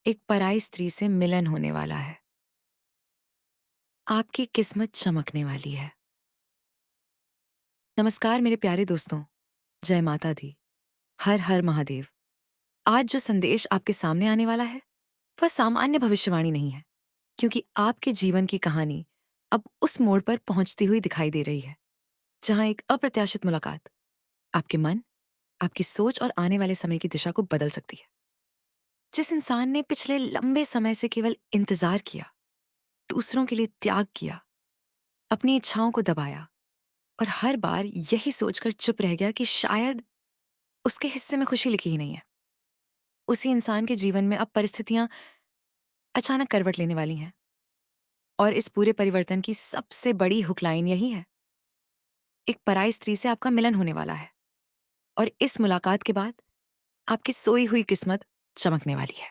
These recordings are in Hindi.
एक पराई स्त्री से मिलन होने वाला है। आपकी किस्मत चमकने वाली है। नमस्कार मेरे प्यारे दोस्तों, जय माता दी, हर हर महादेव। आज जो संदेश आपके सामने आने वाला है, वह सामान्य भविष्यवाणी नहीं है, क्योंकि आपके जीवन की कहानी अब उस मोड़ पर पहुंचती हुई दिखाई दे रही है, जहां एक अप्रत्याशित मुलाकात आपके मन, आपकी सोच और आने वाले समय की दिशा को बदल सकती है। जिस इंसान ने पिछले लंबे समय से केवल इंतजार किया, दूसरों के लिए त्याग किया, अपनी इच्छाओं को दबाया और हर बार यही सोचकर चुप रह गया कि शायद उसके हिस्से में खुशी लिखी ही नहीं है, उसी इंसान के जीवन में अब परिस्थितियां अचानक करवट लेने वाली हैं। और इस पूरे परिवर्तन की सबसे बड़ी हुकलाइन यही है, एक पराई स्त्री से आपका मिलन होने वाला है और इस मुलाकात के बाद आपकी सोई हुई किस्मत चमकने वाली है।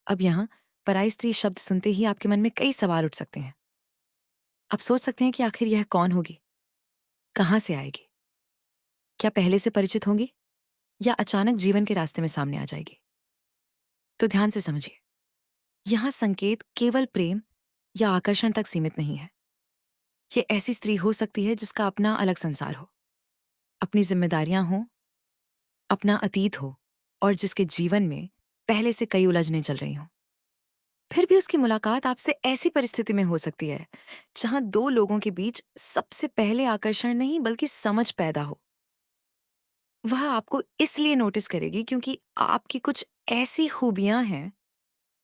अब यहाँ पराई स्त्री शब्द सुनते ही आपके मन में कई सवाल उठ सकते हैं। आप सोच सकते हैं कि आखिर यह कौन होगी, कहाँ से आएगी, क्या पहले से परिचित होंगी या अचानक जीवन के रास्ते में सामने आ जाएगी। तो ध्यान से समझिए, यहाँ संकेत केवल प्रेम या आकर्षण तक सीमित नहीं है। ये ऐसी स्त्री हो सकती है जिसका अपना अलग संसार हो, अपनी जिम्मेदारियां हों, अपना अतीत हो और जिसके जीवन में पहले से कई उलझनें चल रही हों। फिर भी उसकी मुलाकात आपसे ऐसी परिस्थिति में हो सकती है जहां दो लोगों के बीच सबसे पहले आकर्षण नहीं बल्कि समझ पैदा हो। वह आपको इसलिए नोटिस करेगी क्योंकि आपकी कुछ ऐसी खूबियां हैं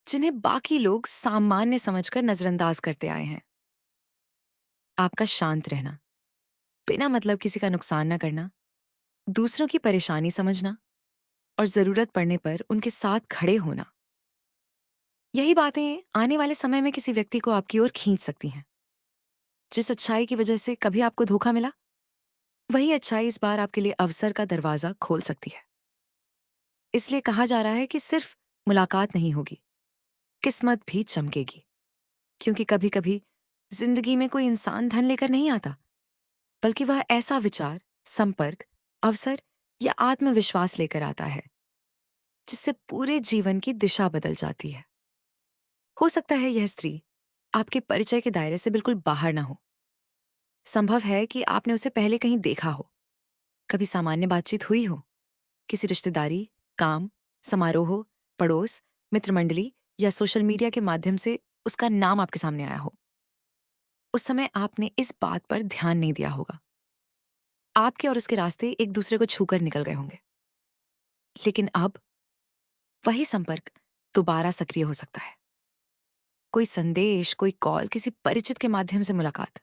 जिन्हें बाकी लोग सामान्य समझकर नजरअंदाज करते आए हैं। आपका शांत रहना, बिना मतलब किसी का नुकसान न करना, दूसरों की परेशानी समझना और जरूरत पड़ने पर उनके साथ खड़े होना, यही बातें आने वाले समय में किसी व्यक्ति को आपकी ओर खींच सकती हैं। जिस अच्छाई की वजह से कभी आपको धोखा मिला, वही अच्छाई इस बार आपके लिए अवसर का दरवाजा खोल सकती है। इसलिए कहा जा रहा है कि सिर्फ मुलाकात नहीं होगी, किस्मत भी चमकेगी। क्योंकि कभी कभी जिंदगी में कोई इंसान धन लेकर नहीं आता, बल्कि वह ऐसा विचार, संपर्क, अवसर या आत्मविश्वास लेकर आता है जिससे पूरे जीवन की दिशा बदल जाती है। हो सकता है यह स्त्री आपके परिचय के दायरे से बिल्कुल बाहर ना हो। संभव है कि आपने उसे पहले कहीं देखा हो, कभी सामान्य बातचीत हुई हो, किसी रिश्तेदारी, काम, समारोह, पड़ोस, मित्र मंडली या सोशल मीडिया के माध्यम से उसका नाम आपके सामने आया हो। उस समय आपने इस बात पर ध्यान नहीं दिया होगा। आपके और उसके रास्ते एक दूसरे को छूकर निकल गए होंगे। लेकिन अब वही संपर्क दोबारा सक्रिय हो सकता है। कोई संदेश, कोई कॉल, किसी परिचित के माध्यम से मुलाकात,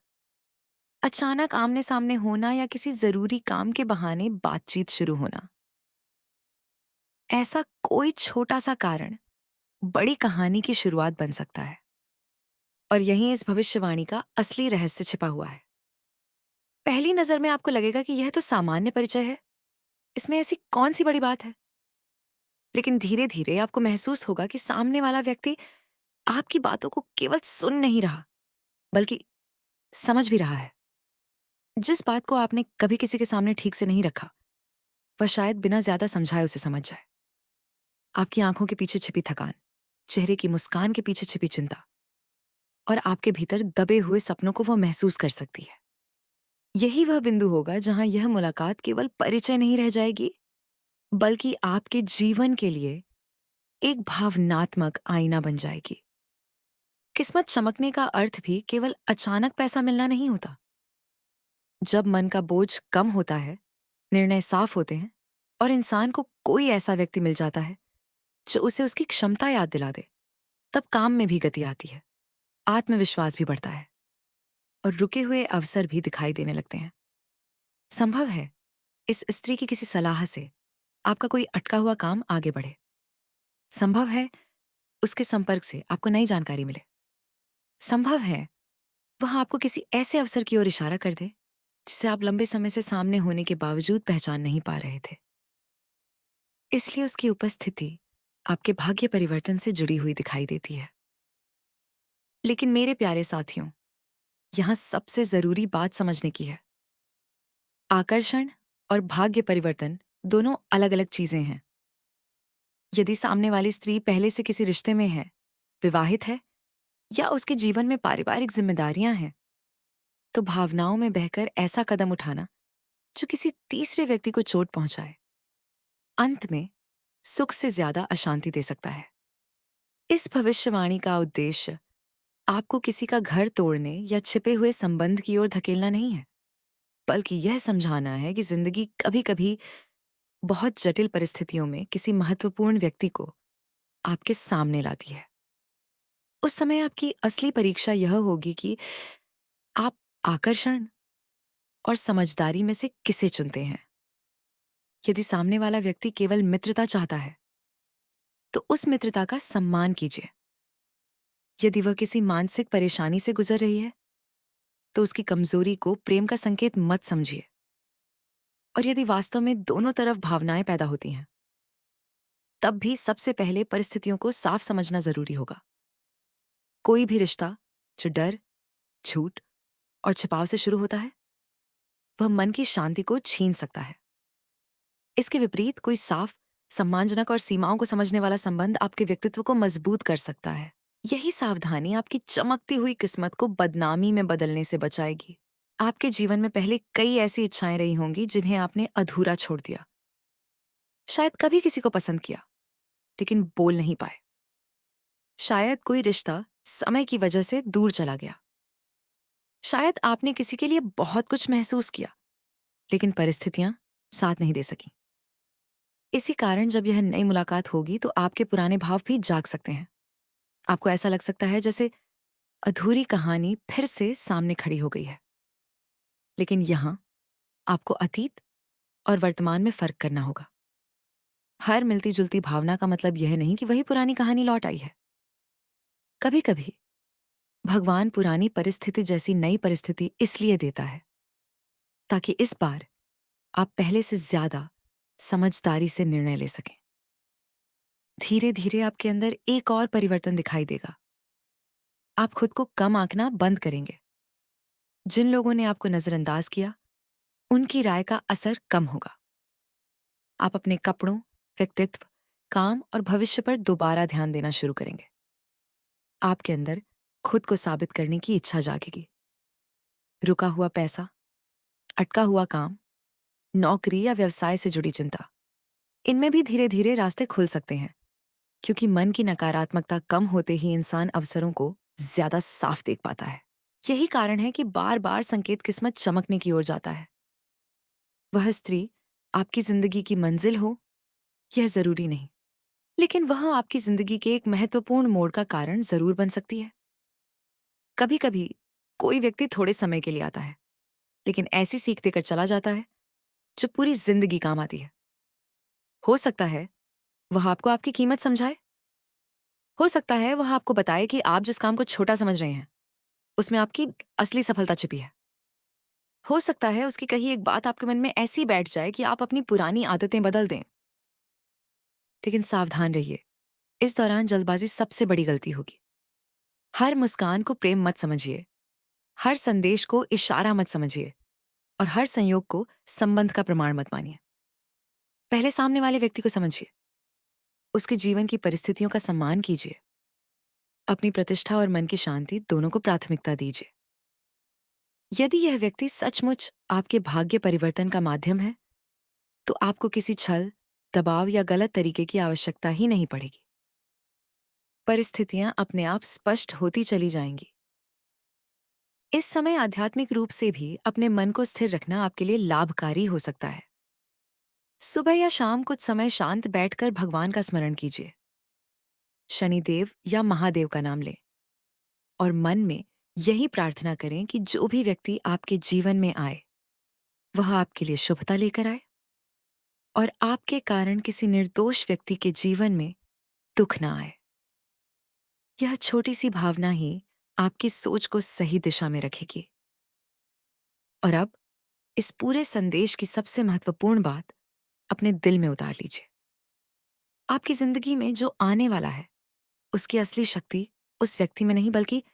अचानक आमने सामने होना या किसी जरूरी काम के बहाने बातचीत शुरू होना। ऐसा कोई छोटा सा कारण बड़ी कहानी की शुरुआत बन सकता है। और यहीं इस भविष्यवाणी का असली रहस्य छिपा हुआ है। पहली नजर में आपको लगेगा कि यह तो सामान्य परिचय है, इसमें ऐसी कौन सी बड़ी बात है। लेकिन धीरे धीरे आपको महसूस होगा कि सामने वाला व्यक्ति आपकी बातों को केवल सुन नहीं रहा, बल्कि समझ भी रहा है। जिस बात को आपने कभी किसी के सामने ठीक से नहीं रखा, वह शायद बिना ज्यादा समझाए उसे समझ जाए। आपकी आंखों के पीछे छिपी थकान, चेहरे की मुस्कान के पीछे छिपी चिंता और आपके भीतर दबे हुए सपनों को वो महसूस कर सकती है। यही वह बिंदु होगा जहां यह मुलाकात केवल परिचय नहीं रह जाएगी, बल्कि आपके जीवन के लिए एक भावनात्मक आईना बन जाएगी। किस्मत चमकने का अर्थ भी केवल अचानक पैसा मिलना नहीं होता। जब मन का बोझ कम होता है, निर्णय साफ होते हैं और इंसान को कोई ऐसा व्यक्ति मिल जाता है जो उसे उसकी क्षमता याद दिला दे, तब काम में भी गति आती है, आत्मविश्वास भी बढ़ता है और रुके हुए अवसर भी दिखाई देने लगते हैं। संभव है इस स्त्री की किसी सलाह से आपका कोई अटका हुआ काम आगे बढ़े। संभव है उसके संपर्क से आपको नई जानकारी मिले। संभव है वह आपको किसी ऐसे अवसर की ओर इशारा कर दे जिसे आप लंबे समय से सामने होने के बावजूद पहचान नहीं पा रहे थे। इसलिए उसकी उपस्थिति आपके भाग्य परिवर्तन से जुड़ी हुई दिखाई देती है। लेकिन मेरे प्यारे साथियों, यहाँ सबसे जरूरी बात समझने की है। आकर्षण और भाग्य परिवर्तन दोनों अलग अलग चीजें हैं। यदि सामने वाली स्त्री पहले से किसी रिश्ते में है, विवाहित है या उसके जीवन में पारिवारिक जिम्मेदारियां हैं, तो भावनाओं में बहकर ऐसा कदम उठाना जो किसी तीसरे व्यक्ति को चोट पहुंचाए, अंत में सुख से ज्यादा अशांति दे सकता है। इस भविष्यवाणी का उद्देश्य आपको किसी का घर तोड़ने या छिपे हुए संबंध की ओर धकेलना नहीं है, बल्कि यह समझाना है कि जिंदगी कभी-कभी बहुत जटिल परिस्थितियों में किसी महत्वपूर्ण व्यक्ति को आपके सामने लाती है। उस समय आपकी असली परीक्षा यह होगी कि आप आकर्षण और समझदारी में से किसे चुनते हैं। यदि सामने वाला व्यक्ति केवल मित्रता चाहता है, तो उस मित्रता का सम्मान कीजिए। यदि वह किसी मानसिक परेशानी से गुजर रही है, तो उसकी कमजोरी को प्रेम का संकेत मत समझिए। और यदि वास्तव में दोनों तरफ भावनाएं पैदा होती हैं, तब भी सबसे पहले परिस्थितियों को साफ समझना जरूरी होगा। कोई भी रिश्ता जो डर, झूठ और छिपाव से शुरू होता है, वह मन की शांति को छीन सकता है। इसके विपरीत कोई साफ, सम्मानजनक और सीमाओं को समझने वाला संबंध आपके व्यक्तित्व को मजबूत कर सकता है। यही सावधानी आपकी चमकती हुई किस्मत को बदनामी में बदलने से बचाएगी। आपके जीवन में पहले कई ऐसी इच्छाएं रही होंगी जिन्हें आपने अधूरा छोड़ दिया। शायद कभी किसी को पसंद किया, लेकिन बोल नहीं पाए। शायद कोई रिश्ता समय की वजह से दूर चला गया। शायद आपने किसी के लिए बहुत कुछ महसूस किया, लेकिन परिस्थितियां साथ नहीं दे सकी। इसी कारण जब यह नई मुलाकात होगी तो आपके पुराने भाव भी जाग सकते हैं। आपको ऐसा लग सकता है जैसे अधूरी कहानी फिर से सामने खड़ी हो गई है। लेकिन यहां आपको अतीत और वर्तमान में फर्क करना होगा। हर मिलती जुलती भावना का मतलब यह नहीं कि वही पुरानी कहानी लौट आई है। कभी कभी भगवान पुरानी परिस्थिति जैसी नई परिस्थिति इसलिए देता है ताकि इस बार आप पहले से ज्यादा समझदारी से निर्णय ले सकें। धीरे धीरे आपके अंदर एक और परिवर्तन दिखाई देगा। आप खुद को कम आंकना बंद करेंगे। जिन लोगों ने आपको नजरअंदाज किया, उनकी राय का असर कम होगा। आप अपने कपड़ों, व्यक्तित्व, काम और भविष्य पर दोबारा ध्यान देना शुरू करेंगे। आपके अंदर खुद को साबित करने की इच्छा जागेगी। रुका हुआ पैसा, अटका हुआ काम, नौकरी या व्यवसाय से जुड़ी चिंता, इनमें भी धीरे धीरे रास्ते खुल सकते हैं, क्योंकि मन की नकारात्मकता कम होते ही इंसान अवसरों को ज्यादा साफ देख पाता है। यही कारण है कि बार बार संकेत किस्मत चमकने की ओर जाता है। वह स्त्री आपकी जिंदगी की मंजिल हो, यह जरूरी नहीं, लेकिन वह आपकी जिंदगी के एक महत्वपूर्ण मोड़ का कारण जरूर बन सकती है। कभी कभी कोई व्यक्ति थोड़े समय के लिए आता है, लेकिन ऐसी सीख देकर चला जाता है जो पूरी जिंदगी काम आती है। हो सकता है वह आपको आपकी कीमत समझाए। हो सकता है वह आपको बताए कि आप जिस काम को छोटा समझ रहे हैं, उसमें आपकी असली सफलता छिपी है। हो सकता है उसकी कही एक बात आपके मन में ऐसी बैठ जाए कि आप अपनी पुरानी आदतें बदल दें। लेकिन सावधान रहिए, इस दौरान जल्दबाजी सबसे बड़ी गलती होगी। हर मुस्कान को प्रेम मत समझिए, हर संदेश को इशारा मत समझिए और हर संयोग को संबंध का प्रमाण मत मानिए। पहले सामने वाले व्यक्ति को समझिए, उसके जीवन की परिस्थितियों का सम्मान कीजिए। अपनी प्रतिष्ठा और मन की शांति दोनों को प्राथमिकता दीजिए। यदि यह व्यक्ति सचमुच आपके भाग्य परिवर्तन का माध्यम है, तो आपको किसी छल, दबाव या गलत तरीके की आवश्यकता ही नहीं पड़ेगी। परिस्थितियां अपने आप स्पष्ट होती चली जाएंगी। इस समय आध्यात्मिक रूप से भी अपने मन को स्थिर रखना आपके लिए लाभकारी हो सकता है। सुबह या शाम कुछ समय शांत बैठकर भगवान का स्मरण कीजिए। शनिदेव या महादेव का नाम लें और मन में यही प्रार्थना करें कि जो भी व्यक्ति आपके जीवन में आए, वह आपके लिए शुभता लेकर आए और आपके कारण किसी निर्दोष व्यक्ति के जीवन में दुख ना आए। यह छोटी सी भावना ही आपकी सोच को सही दिशा में रखेगी। और अब इस पूरे संदेश की सबसे महत्वपूर्ण बात अपने दिल में उतार लीजिए। आपकी जिंदगी में जो आने वाला है, उसकी असली शक्ति उस व्यक्ति में नहीं बल्कि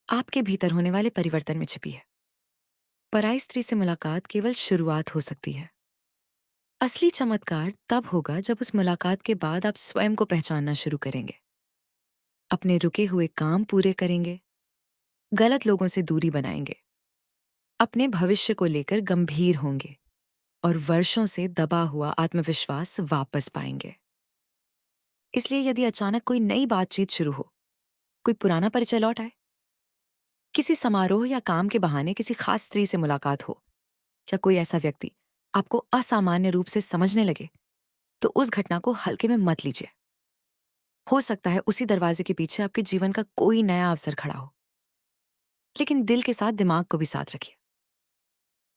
आपके भीतर होने वाले परिवर्तन में छिपी है। पराई स्त्री से मुलाकात केवल शुरुआत हो सकती है, असली चमत्कार तब होगा जब उस मुलाकात के बाद आप स्वयं को पहचानना शुरू करेंगे, अपने रुके हुए काम पूरे करेंगे, गलत लोगों से दूरी बनाएंगे, अपने भविष्य को लेकर गंभीर होंगे और वर्षों से दबा हुआ आत्मविश्वास वापस पाएंगे। इसलिए यदि अचानक कोई नई बातचीत शुरू हो, कोई पुराना परिचय लौट आए, किसी समारोह या काम के बहाने किसी खास स्त्री से मुलाकात हो, या कोई ऐसा व्यक्ति आपको असामान्य रूप से समझने लगे, तो उस घटना को हल्के में मत लीजिए। हो सकता है उसी दरवाजे के पीछे आपके जीवन का कोई नया अवसर खड़ा हो, लेकिन दिल के साथ दिमाग को भी साथ रखिए,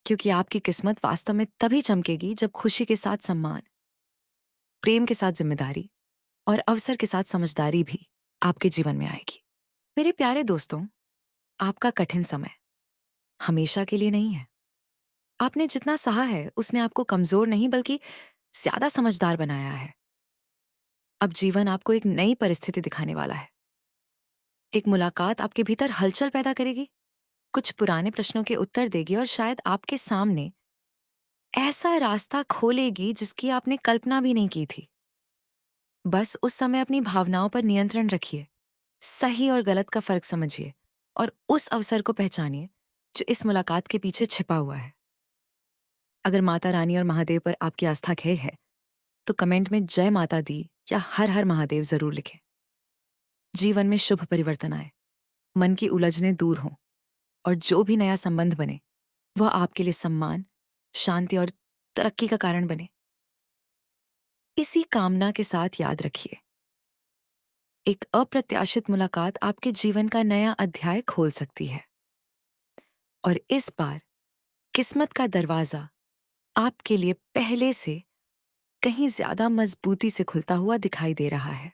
क्योंकि आपकी किस्मत वास्तव में तभी चमकेगी जब खुशी के साथ सम्मान, प्रेम के साथ जिम्मेदारी और अवसर के साथ समझदारी भी आपके जीवन में आएगी। मेरे प्यारे दोस्तों, आपका कठिन समय हमेशा के लिए नहीं है। आपने जितना सहा है उसने आपको कमजोर नहीं बल्कि ज्यादा समझदार बनाया है। अब जीवन आपको एक नई परिस्थिति दिखाने वाला है। एक मुलाकात आपके भीतर हलचल पैदा करेगी, कुछ पुराने प्रश्नों के उत्तर देगी और शायद आपके सामने ऐसा रास्ता खोलेगी जिसकी आपने कल्पना भी नहीं की थी। बस उस समय अपनी भावनाओं पर नियंत्रण रखिए, सही और गलत का फर्क समझिए और उस अवसर को पहचानिए जो इस मुलाकात के पीछे छिपा हुआ है। अगर माता रानी और महादेव पर आपकी आस्था खे है, तो कमेंट में जय माता दी या हर हर महादेव जरूर लिखें। जीवन में शुभ परिवर्तन आए, मन की उलझनें दूर हों और जो भी नया संबंध बने वह आपके लिए सम्मान, शांति और तरक्की का कारण बने। इसी कामना के साथ याद रखिए, एक अप्रत्याशित मुलाकात आपके जीवन का नया अध्याय खोल सकती है और इस बार किस्मत का दरवाजा आपके लिए पहले से कहीं ज्यादा मजबूती से खुलता हुआ दिखाई दे रहा है।